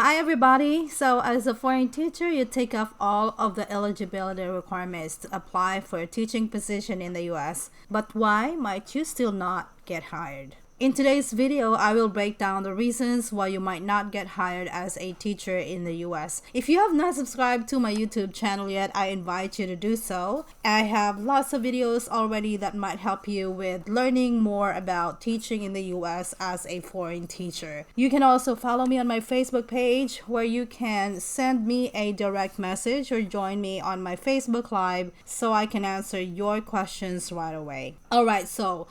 Hi everybody! So as a foreign teacher, you take off all of the eligibility requirements to apply for a teaching position in the US. But why might you still not get hired? In today's video, I will break down the reasons why you might not get hired as a teacher in the US. If you have not subscribed to my YouTube channel yet, I invite you to do so. I have lots of videos already that might help you with learning more about teaching in the US as a foreign teacher. You can also follow me on my Facebook page where you can send me a direct message or join me on my Facebook Live so I can answer your questions right away. Alright, so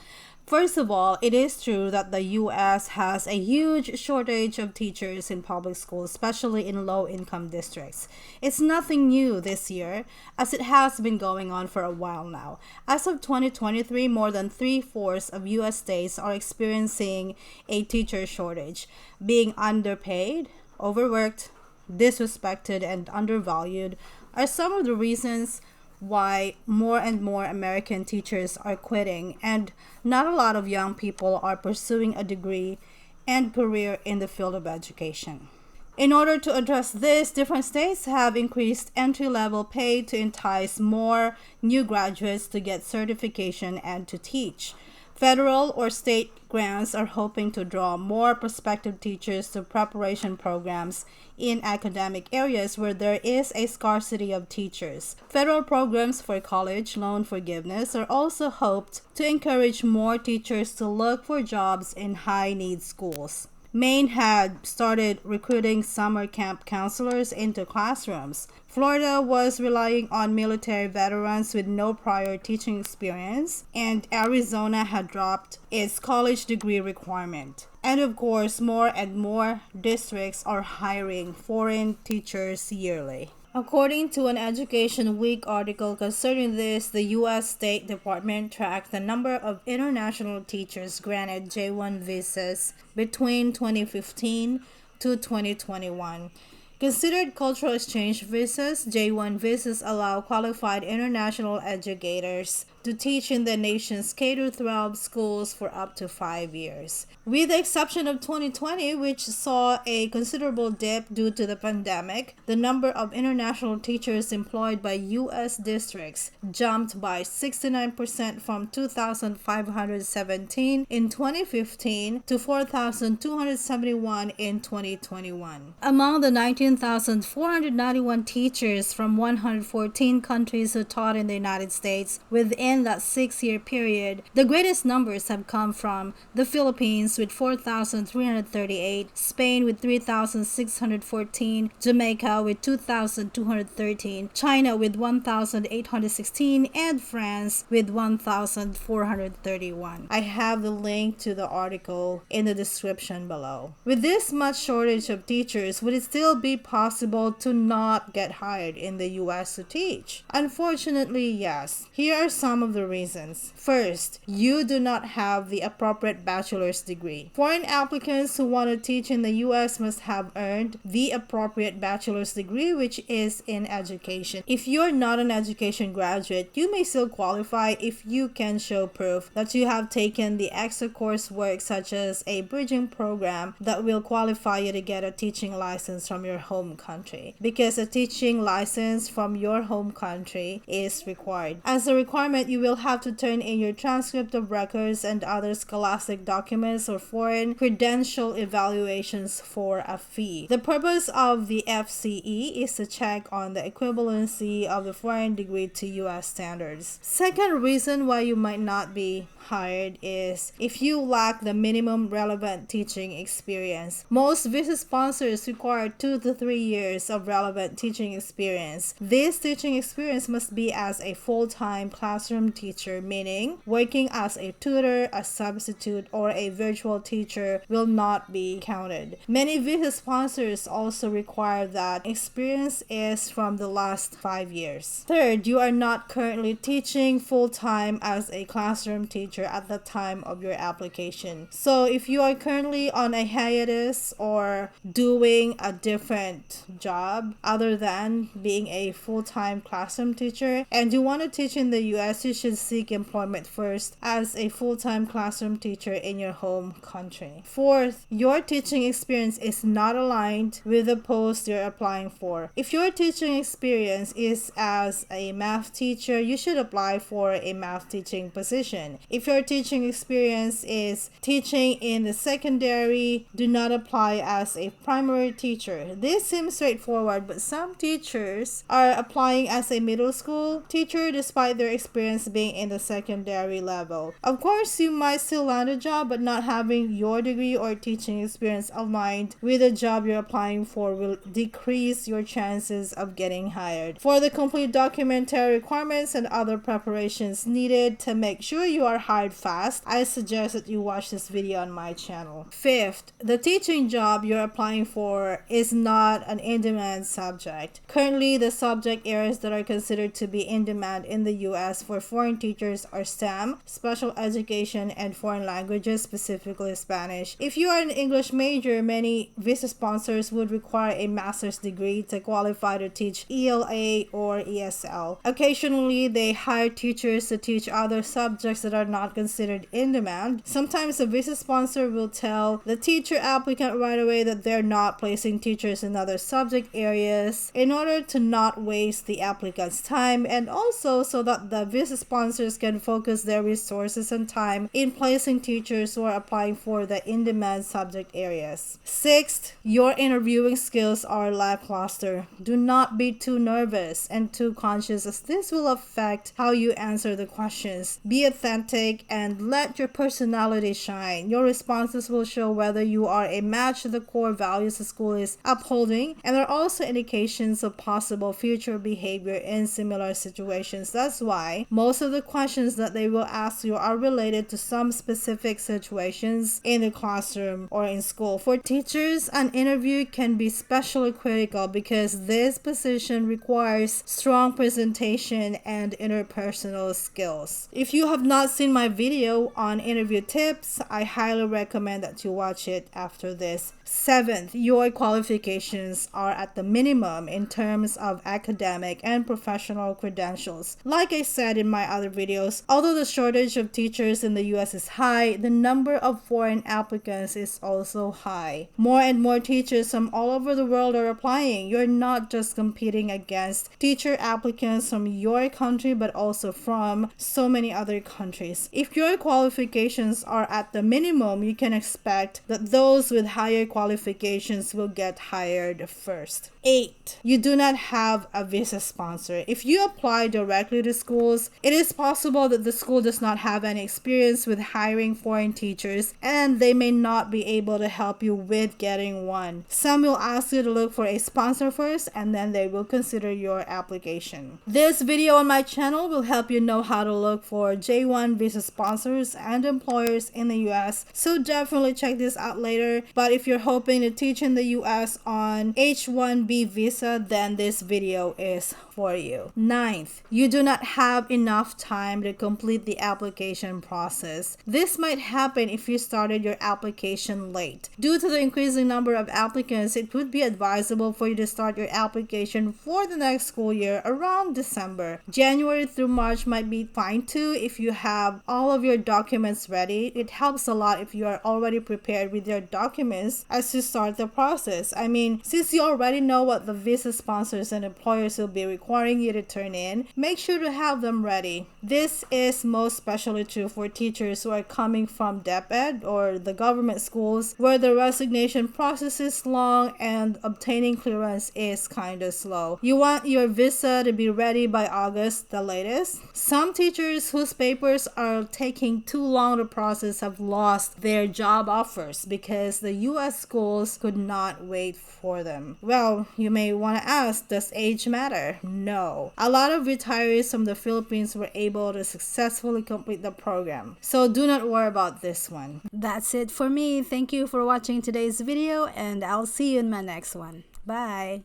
first of all, it is true that the U.S. has a huge shortage of teachers in public schools, especially in low-income districts. It's nothing new this year, as it has been going on for a while now. As of 2023, more than 3/4 of U.S. states are experiencing a teacher shortage. Being underpaid, overworked, disrespected, and undervalued are some of the reasons why more and more American teachers are quitting, and not a lot of young people are pursuing a degree and career in the field of education. In order to address this, different states have increased entry-level pay to entice more new graduates to get certification and to teach. Federal or state grants are hoping to draw more prospective teachers to preparation programs in academic areas where there is a scarcity of teachers. Federal programs for college loan forgiveness are also hoped to encourage more teachers to look for jobs in high-need schools. Maine had started recruiting summer camp counselors into classrooms. Florida was relying on military veterans with no prior teaching experience, and Arizona had dropped its college degree requirement. And of course, more and more districts are hiring foreign teachers yearly. According to an Education Week article concerning this, the U.S. State Department tracked the number of international teachers granted J-1 visas between 2015 to 2021. Considered cultural exchange visas, J-1 visas allow qualified international educators to teach in the nation's K-12 schools for up to 5 years. With the exception of 2020, which saw a considerable dip due to the pandemic, the number of international teachers employed by U.S. districts jumped by 69% from 2,517 in 2015 to 4,271 in 2021. Among the 19,491 teachers from 114 countries who taught in the United States within that 6-year period, the greatest numbers have come from the Philippines with 4,338, Spain with 3,614, Jamaica with 2,213, China with 1,816, and France with 1,431. I have the link to the article in the description below. With this much shortage of teachers, would it still be possible to not get hired in the US to teach? Unfortunately, yes. Here are some of the reasons. First, you do not have the appropriate bachelor's degree. Foreign applicants who want to teach in the US must have earned the appropriate bachelor's degree, which is in education. If you're not an education graduate, you may still qualify if you can show proof that you have taken the extra coursework, such as a bridging program that will qualify you to get a teaching license from your home country, because a teaching license from your home country is required. As a requirement, you will have to turn in your transcript of records and other scholastic documents or foreign credential evaluations for a fee. The purpose of the FCE is to check on the equivalency of the foreign degree to US standards. Second reason why you might not be hired is if you lack the minimum relevant teaching experience. Most visa sponsors require 2 to 3 years of relevant teaching experience. This teaching experience must be as a full-time classroom teacher, meaning working as a tutor, a substitute, or a virtual teacher will not be counted. Many visa sponsors also require that experience is from the last 5 years. Third, you are not currently teaching full-time as a classroom teacher at the time of your application. So if you are currently on a hiatus or doing a different job other than being a full-time classroom teacher and you want to teach in the US, you should seek employment first as a full-time classroom teacher in your home country. Fourth, your teaching experience is not aligned with the post you're applying for. If your teaching experience is as a math teacher, you should apply for a math teaching position. If your teaching experience is teaching in the secondary, do not apply as a primary teacher. This seems straightforward, but some teachers are applying as a middle school teacher despite their experience being in the secondary level. Of course, you might still land a job, but not having your degree or teaching experience aligned with the job you're applying for will decrease your chances of getting hired. For the complete documentary requirements and other preparations needed to make sure you are hired fast, I suggest that you watch this video on my channel. Fifth, the teaching job you're applying for is not an in-demand subject. Currently, the subject areas that are considered to be in demand in the US for foreign teachers are STEM, special education, and foreign languages, specifically Spanish. If you are an English major, many visa sponsors would require a master's degree to qualify to teach ELA or ESL. Occasionally, they hire teachers to teach other subjects that are not considered in demand. Sometimes a visa sponsor will tell the teacher applicant right away that they're not placing teachers in other subject areas in order to not waste the applicant's time, and also so that the visa sponsors can focus their resources and time in placing teachers who are applying for the in-demand subject areas. Sixth, your interviewing skills are lackluster. Do not be too nervous and too conscious, as this will affect how you answer the questions. Be authentic and let your personality shine. Your responses will show whether you are a match to the core values the school is upholding, and there are also indications of possible future behavior in similar situations. That's why most of the questions that they will ask you are related to some specific situations in the classroom or in school. For teachers, an interview can be especially critical because this position requires strong presentation and interpersonal skills. If you have not seen my video on interview tips, I highly recommend that you watch it after this. Seventh, your qualifications are at the minimum in terms of academic and professional credentials. Like I said in my other videos, although the shortage of teachers in the US is high, the number of foreign applicants is also high. More and more teachers from all over the world are applying. You're not just competing against teacher applicants from your country, but also from so many other countries. If your qualifications are at the minimum, you can expect that those with higher qualifications will get hired first. 8. You do not have a visa sponsor. If you apply directly to schools, it is possible that the school does not have any experience with hiring foreign teachers, and they may not be able to help you with getting one. Some will ask you to look for a sponsor first, and then they will consider your application. This video on my channel will help you know how to look for J1 visa sponsors and employers in the US, so definitely check this out later. But if you're hoping to teach in the US on H1B visa, then this video is for you. 9th, you do not have enough time to complete the application process. This might happen if you started your application late. Due to the increasing number of applicants, it would be advisable for you to start your application for the next school year around December. January through March might be fine too if you have all of your documents ready. It helps a lot if you are already prepared with your documents as you start the process. I mean, since you already know what the visa sponsors and employers will be requiring you to turn in, make sure to have them ready. This is most especially true for teachers who are coming from DepEd or the government schools, where the resignation process is long and obtaining clearance is kind of slow. You want your visa to be ready by August, the latest. Some teachers whose papers are taking too long to process have lost their job offers because the US schools could not wait for them. Well, you may want to ask, does age matter? No. A lot of retirees from the Philippines were able to successfully complete the program, so do not worry about this one. That's it for me. Thank you for watching today's video, and I'll see you in my next one. Bye.